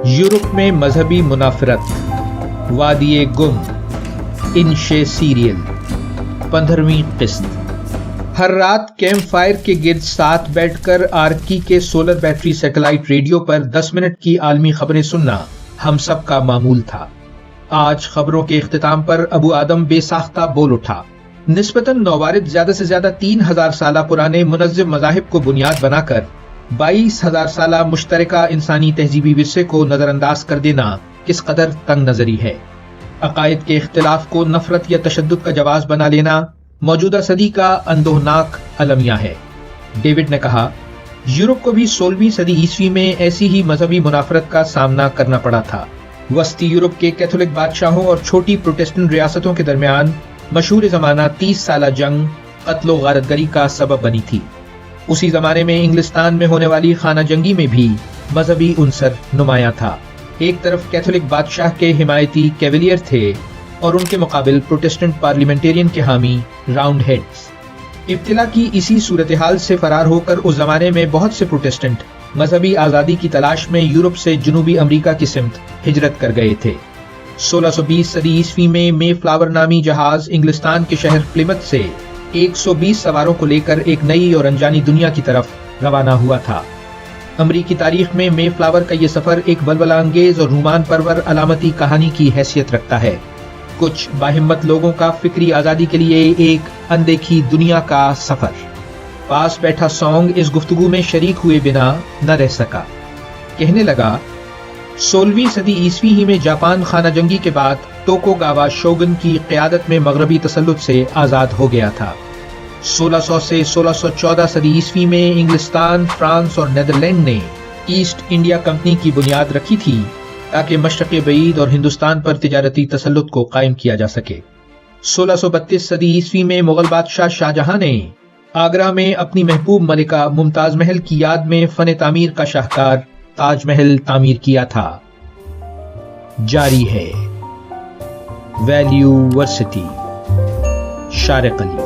Europe میں مذہبی منافرت، وادی گم، انشے سیریل، 15ویں قسط۔ ہر رات کیمپ فائر کے گرد ساتھ بیٹھ کر آرکی کے سولر بیٹری سیٹلائٹ ریڈیو پر 10 منٹ کی عالمی خبریں سننا ہم سب کا معمول تھا۔ آج خبروں کے اختتام پر ابو آدم بے ساختہ بول اٹھا۔ نسبتاً نووارد زیادہ سے زیادہ 3000 سالہ پرانے منظم مذاہب کو بنیاد بنا کر 22,000 سالہ مشترکہ انسانی تہذیبی ورثے کو نظر انداز کر دینا کس قدر تنگ نظری ہے۔ عقائد کے اختلاف کو نفرت یا تشدد کا جواز بنا لینا موجودہ صدی کا اندوہناک المیہ ہے۔ ڈیوڈ نے کہا، یورپ کو بھی 16ویں صدی عیسوی میں ایسی ہی مذہبی منافرت کا سامنا کرنا پڑا تھا۔ وسطی یورپ کے کیتھولک بادشاہوں اور چھوٹی پروٹسٹنٹ ریاستوں کے درمیان مشہور زمانہ 30 سالہ جنگ قتل و غارت گری کا سبب بنی تھی۔ اسی زمانے میں انگلستان میں ہونے والی خانہ جنگی میں بھی مذہبی عنصر نمایاں تھا۔ ایک طرف کیتھولک بادشاہ کے حمایتی کیویلیر تھے اور ان کے مقابل پروٹسٹنٹ پارلیمنٹیرین کے حامی راؤنڈ ہیڈز۔ ابتلا کی اسی صورتحال سے فرار ہو کر اس زمانے میں بہت سے پروٹسٹنٹ مذہبی آزادی کی تلاش میں یورپ سے جنوبی امریکہ کی سمت ہجرت کر گئے تھے۔ 1620 صدی عیسوی میں مے فلاور نامی جہاز انگلستان کے شہر پلیمت سے 120 سواروں کو لے کر ایک نئی اور انجانی دنیا کی طرف روانہ ہوا تھا۔ امریکی تاریخ میں مے فلاور کا یہ سفر ایک بلبلہ انگیز اور رومان پرور علامتی کہانی کی حیثیت رکھتا ہے۔ کچھ باہمت لوگوں کا فکری آزادی کے لیے ایک اندیکھی دنیا کا سفر۔ پاس بیٹھا سونگ اس گفتگو میں شریک ہوئے بنا نہ رہ سکا۔ کہنے لگا، 16ویں صدی عیسوی ہی میں جاپان خانہ جنگی کے بعد توکوگاوا شوگن کی قیادت میں مغربی تسلط سے آزاد ہو گیا تھا۔ 1600 سے 1614 صدی عیسوی میں انگلستان، فرانس اور نیدرلینڈ نے ایسٹ انڈیا کمپنی کی بنیاد رکھی تھی تاکہ مشرق بعید اور ہندوستان پر تجارتی تسلط کو قائم کیا جا سکے۔ 1632 صدی عیسوی میں مغل بادشاہ شاہ جہاں نے آگرہ میں اپنی محبوب ملکہ ممتاز محل کی یاد میں فن تعمیر کا شاہکار تاج محل تعمیر کیا تھا۔ جاری ہے۔ ویلیو ورسٹی، شارق علی۔